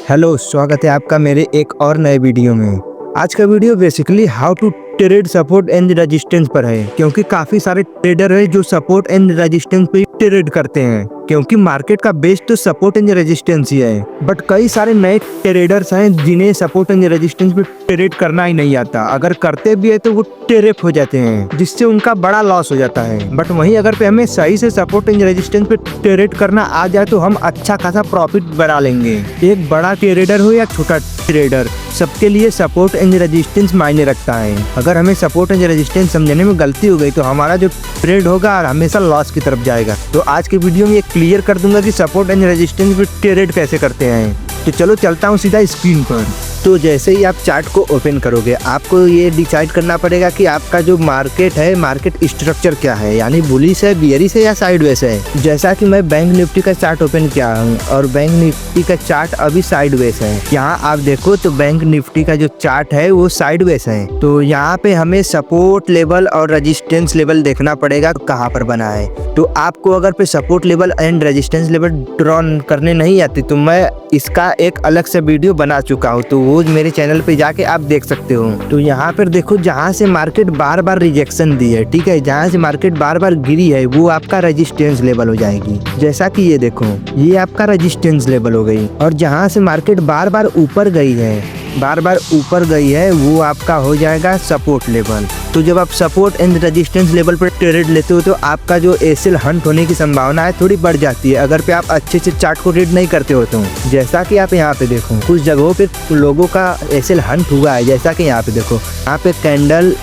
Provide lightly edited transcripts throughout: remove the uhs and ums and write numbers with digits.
Hello, स्वागत है आपका मेरे एक और नए वीडियो में। आज का video basically how to trade support and resistance पर है, क्योंकि काफी सारे ट्रेडर है जो सपोर्ट एंड रेजिस्टेंस पे ट्रेड करते हैं, क्योंकि मार्केट का बेस तो सपोर्ट एंड रेजिस्टेंस ही है। बट कई सारे नए ट्रेडर्स हैं जिन्हें सपोर्ट एंड रेजिस्टेंस पे ट्रेड करना ही नहीं आता। अगर करते भी है तो वो ट्रैप हो जाते हैं, जिससे उनका बड़ा लॉस हो जाता है। बट वहीं अगर पे हमें सही से सपोर्ट एंड रेजिस्टेंस पे ट्रेड करना आ जाए तो हम अच्छा खासा प्रॉफिट बना लेंगे। एक बड़ा ट्रेडर हो या छोटा ट्रेडर, सबके लिए सपोर्ट एंड रेजिस्टेंस मायने रखता है। अगर हमें सपोर्ट एंड रेजिस्टेंस समझने में गलती हो गई तो हमारा जो ट्रेड होगा हमेशा लॉस की तरफ जाएगा। तो आज के वीडियो में ये क्लियर कर दूंगा कि सपोर्ट एंड रेजिस्टेंस पे ट्रेड कैसे करते हैं। तो चलो चलता हूँ सीधा स्क्रीन पर। तो जैसे ही आप चार्ट को ओपन करोगे, आपको ये डिसाइड करना पड़ेगा कि आपका जो मार्केट है, मार्केट स्ट्रक्चर क्या है, यानी बुलिश है, बियरिश है या साइडवेज है। जैसा कि मैं बैंक निफ्टी का चार्ट ओपन किया हूँ और बैंक निफ्टी का चार्ट अभी साइडवेज है। यहाँ आप देखो तो बैंक निफ्टी का जो चार्ट है वो साइडवेज है। तो यहाँ पे हमें सपोर्ट लेवल और रेजिस्टेंस लेवल देखना पड़ेगा कहाँ पर बना है। तो आपको अगर पे support level and resistance level draw करने नहीं आती तो मैं इसका एक अलग से वीडियो बना चुका हूँ, तो वो मेरे चैनल पे जाके आप देख सकते हो। तो यहाँ पर देखो, जहाँ से मार्केट बार बार रिजेक्शन दी है, ठीक है, जहाँ से मार्केट बार बार गिरी है वो आपका रेजिस्टेंस लेवल हो जाएगी। जैसा कि ये देखो, ये आपका रेजिस्टेंस लेवल हो गई। और जहाँ से मार्केट बार बार ऊपर गई है, वो आपका हो जाएगा सपोर्ट लेवल। तो जब आप सपोर्ट एंड रेजिस्टेंस लेवल पर ट्रेड लेते हो तो आपका जो एसएल हंट होने की संभावना है थोड़ी बढ़ जाती है, अगर पे आप अच्छे से चार्ट को रीड नहीं करते हो तो। जैसा कि आप यहाँ पे देखो, कुछ जगहों पे लोगों का एसएल हंट हुआ है। जैसा कि यहाँ पे देखो, यहाँ पे कैंडल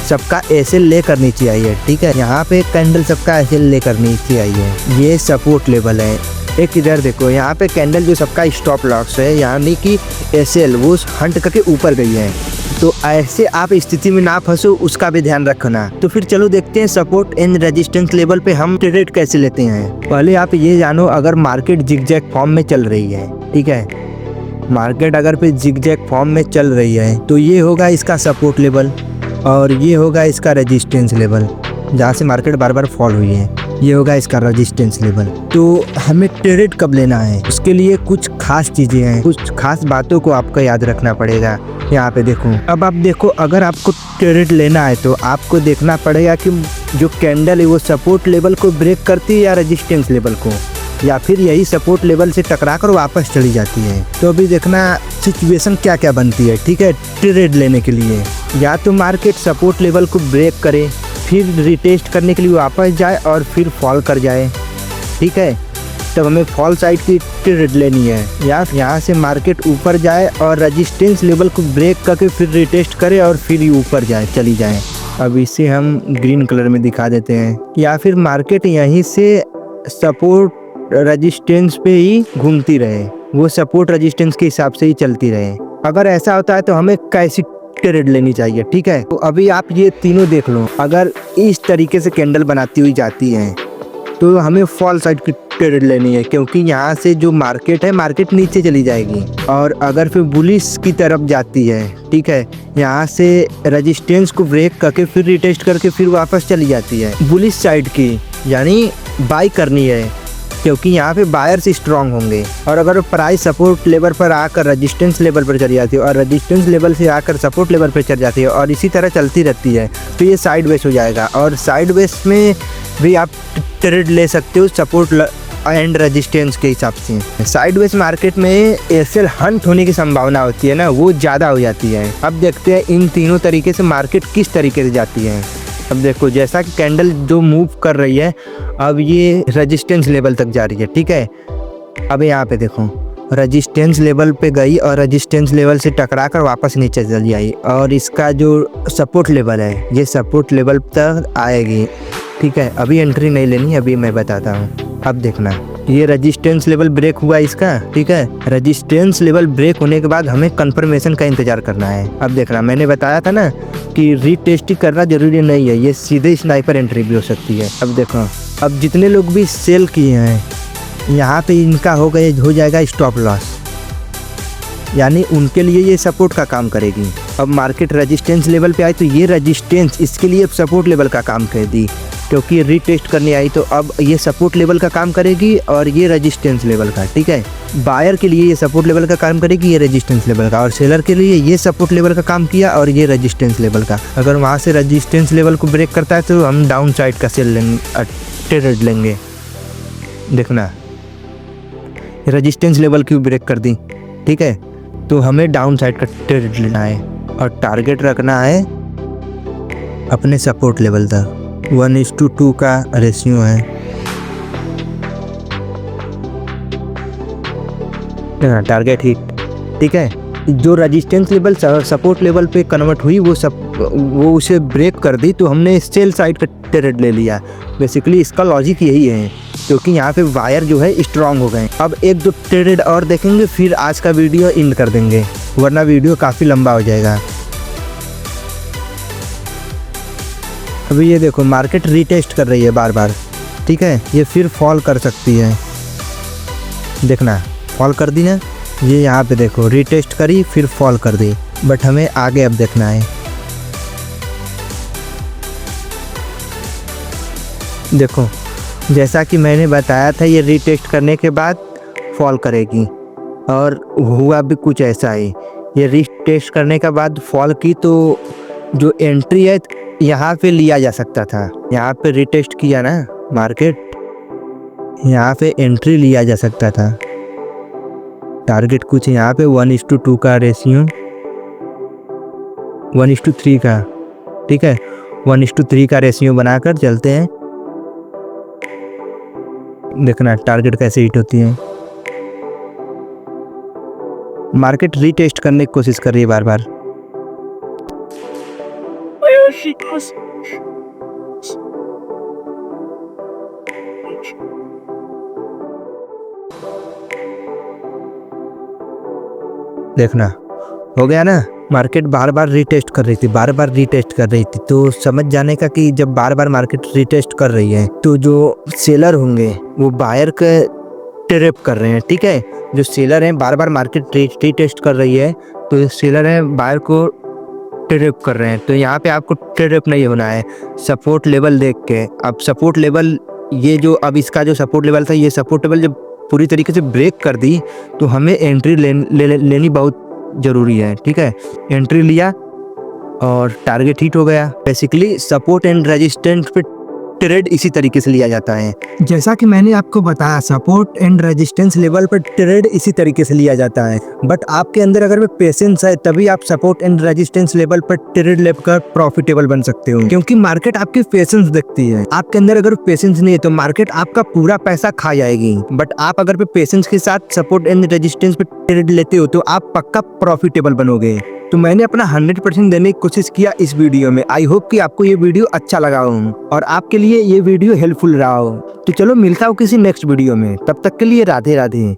सबका एसएल लेकर नीचे आई है, ठीक है, यहाँ पे कैंडल सबका एसएल लेकर नीचे आई है, ये सपोर्ट लेवल है। एक इधर देखो, यहाँ पे कैंडल जो सबका स्टॉप लॉस है, यानी कि एसएल वो हंट करके ऊपर गई है। तो ऐसे आप स्थिति में ना फंसो, उसका भी ध्यान रखना। तो फिर चलो देखते हैं सपोर्ट एंड रेजिस्टेंस लेवल पे हम ट्रेड कैसे लेते हैं। पहले आप ये जानो, अगर मार्केट जिगजैग फॉर्म में चल रही है, ठीक है, मार्केट अगर पे जिगजैग फॉर्म में चल रही है तो ये होगा इसका सपोर्ट लेवल और ये होगा इसका रेजिस्टेंस लेवल। जहाँ से मार्केट बार बार फॉल हुई है, ये होगा इसका रेजिस्टेंस लेवल। तो हमें ट्रेड कब लेना है, उसके लिए कुछ खास चीजें हैं, कुछ खास बातों को आपको याद रखना पड़ेगा। यहाँ पे देखो, अब आप देखो, अगर आपको ट्रेड लेना है तो आपको देखना पड़ेगा कि जो कैंडल है वो सपोर्ट लेवल को ब्रेक करती है या रेजिस्टेंस लेवल को, या फिर यही सपोर्ट लेवल से टकरा कर वापस चली जाती है। तो अभी देखना सिचुएशन क्या क्या बनती है, ठीक है, ट्रेड लेने के लिए। या तो मार्केट सपोर्ट लेवल को ब्रेक करे, फिर रिटेस्ट करने के लिए वापस जाए और फिर फॉल कर जाए, ठीक है, तब हमें फॉल साइड की ट्रेड लेनी है। या यहाँ से मार्केट ऊपर जाए और रेजिस्टेंस लेवल को ब्रेक करके फिर रिटेस्ट करे और फिर ऊपर जाए, चली जाए। अब इसे हम ग्रीन कलर में दिखा देते हैं। या फिर मार्केट यहीं से सपोर्ट रेजिस्टेंस पे ही घूमती रहे, वो सपोर्ट रेजिस्टेंस के हिसाब से ही चलती रहे। अगर ऐसा होता है तो हमें कैसी ट्रेड लेनी चाहिए, ठीक है। तो अभी आप ये तीनों देख लो, अगर इस तरीके से कैंडल बनाती हुई जाती है तो हमें फॉल साइड की ट्रेड लेनी है, क्योंकि यहाँ से जो मार्केट है, मार्केट नीचे चली जाएगी। और अगर फिर बुलिश की तरफ जाती है, ठीक है, यहाँ से रेजिस्टेंस को ब्रेक करके फिर रिटेस्ट करके फिर वापस चली जाती है बुलिश साइड की, यानी बाई करनी है, क्योंकि यहाँ पे बायर्स स्ट्रांग होंगे। और अगर प्राइस सपोर्ट लेवल पर आकर रेजिस्टेंस लेवल पर चली जाती है और रेजिस्टेंस लेवल से आकर सपोर्ट लेवल पर चल जाती है और इसी तरह चलती रहती है तो ये साइडवेज हो जाएगा। और साइडवेज में भी आप ट्रेड ले सकते हो सपोर्ट एंड रेजिस्टेंस के हिसाब से। साइडवेज मार्केट में एसएल हंट होने की संभावना होती है ना, वो ज़्यादा हो जाती है। अब देखते हैं इन तीनों तरीके से मार्केट किस तरीके से जाती है। अब देखो, जैसा कि कैंडल जो मूव कर रही है, अब ये रेजिस्टेंस लेवल तक जा रही है, ठीक है। अब यहाँ पे देखो, रेजिस्टेंस लेवल पे गई और रेजिस्टेंस लेवल से टकरा कर वापस नीचे चली आई और इसका जो सपोर्ट लेवल है, ये सपोर्ट लेवल तक आएगी, ठीक है। अभी एंट्री नहीं लेनी, अभी मैं बताता हूँ। अब देखना, ये रेजिस्टेंस लेवल ब्रेक हुआ इसका, ठीक है। रेजिस्टेंस लेवल ब्रेक होने के बाद हमें कंफर्मेशन का इंतजार करना है। अब देखना, मैंने बताया था ना कि रीटेस्टिंग करना जरूरी नहीं है, ये सीधे स्नाइपर एंट्री भी हो सकती है। अब देखो, अब जितने लोग भी सेल किए हैं, यहाँ पे इनका हो जाएगा स्टॉप लॉस, यानी उनके लिए ये सपोर्ट का काम करेगी। अब मार्केट रेजिस्टेंस लेवल पे आए तो ये रेजिस्टेंस इसके लिए सपोर्ट लेवल का काम कर दी। क्योंकि रीटेस्ट करने आई। तो अब ये सपोर्ट लेवल का काम करेगी और ये रेजिस्टेंस लेवल का, ठीक है। बायर के लिए ये सपोर्ट लेवल का काम करेगी, ये रेजिस्टेंस लेवल का, और सेलर के लिए ये सपोर्ट लेवल का काम किया और ये रेजिस्टेंस लेवल का। अगर वहाँ से रेजिस्टेंस लेवल को ब्रेक करता है तो हम डाउन साइड का सेल लेंगे, ट्रेड लेंगे। देखना रेजिस्टेंस लेवल की ब्रेक कर दी, ठीक है, तो हमें डाउन साइड का ट्रेड लेना है और टारगेट रखना है अपने सपोर्ट लेवल तक। 1:2 का रेशियो है, टारगेट हिट, ठीक है। जो रेजिस्टेंस लेवल सपोर्ट लेवल पे कन्वर्ट हुई वो उसे ब्रेक कर दी, तो हमने सेल साइड का ट्रेड ले लिया। बेसिकली इसका लॉजिक यही है, क्योंकि यहाँ पे वायर जो है स्ट्रांग हो गए। अब एक दो ट्रेड और देखेंगे, फिर आज का वीडियो एंड कर देंगे, वरना वीडियो काफ़ी लंबा हो जाएगा। अभी ये देखो मार्केट रीटेस्ट कर रही है बार बार, ठीक है। ये फिर फॉल कर सकती है, देखना फॉल कर दी ना, ये यहाँ पे देखो रीटेस्ट करी फिर फॉल कर दी, बट हमें आगे अब देखना है। देखो जैसा कि मैंने बताया था, ये रीटेस्ट करने के बाद फॉल करेगी और हुआ भी कुछ ऐसा ही। ये रीटेस्ट करने के बाद फॉल की, तो जो एंट्री है यहाँ पे लिया जा सकता था। यहाँ पे रीटेस्ट किया ना मार्केट, यहाँ पे एंट्री लिया जा सकता था। टारगेट कुछ यहाँ पे 1:2 का रेशियो, 1:3 का, ठीक है, 1:3 का रेशियो बनाकर चलते हैं। देखना टारगेट कैसे हिट होती है। मार्केट रीटेस्ट करने की कोशिश कर रही है बार बार। देखना हो गया ना, मार्केट बार बार रीटेस्ट कर रही थी, बार बार रीटेस्ट कर रही थी। तो समझ जाने का कि जब बार बार मार्केट रीटेस्ट कर रही है तो जो सेलर होंगे वो बायर के ट्रैप कर रहे हैं, ठीक है। जो सेलर हैं बार बार मार्केट रीटेस्ट कर रही है, तो सेलर हैं बायर को ट्रैप कर रहे हैं। तो यहाँ पे आपको ट्रैप नहीं होना है, सपोर्ट लेवल देख के। अब सपोर्ट लेवल ये जो अब इसका जो सपोर्ट लेवल था, ये सपोर्ट लेवल जब पूरी तरीके से ब्रेक कर दी तो हमें एंट्री लेनी बहुत ज़रूरी है, ठीक है। एंट्री लिया और टारगेट हिट हो गया। बेसिकली सपोर्ट एंड रेजिस्टेंस पे ट्रेड इसी तरीके से लिया जाता है। जैसा कि मैंने आपको बताया, सपोर्ट एंड रेजिस्टेंस लेवल पर ट्रेड इसी तरीके से लिया जाता है। बट आपके अंदर अगर पेशेंस है तभी आप सपोर्ट एंड रेजिस्टेंस लेवल पर ट्रेड लेकर प्रॉफिटेबल बन सकते हो, क्योंकि मार्केट आपकी पेशेंस देखती है। आपके अंदर अगर पेशेंस नहीं है तो मार्केट आपका पूरा पैसा खा जाएगी। बट आप अगर पेशेंस के साथ सपोर्ट एंड रेजिस्टेंस पे ट्रेड लेते हो तो आप पक्का प्रॉफिटेबल बनोगे। तो मैंने अपना 100% देने की कोशिश किया इस वीडियो में। आई होप कि आपको ये वीडियो अच्छा लगा हो और आपके लिए ये वीडियो हेल्पफुल रहा हो। तो चलो मिलता हूँ किसी नेक्स्ट वीडियो में, तब तक के लिए राधे राधे।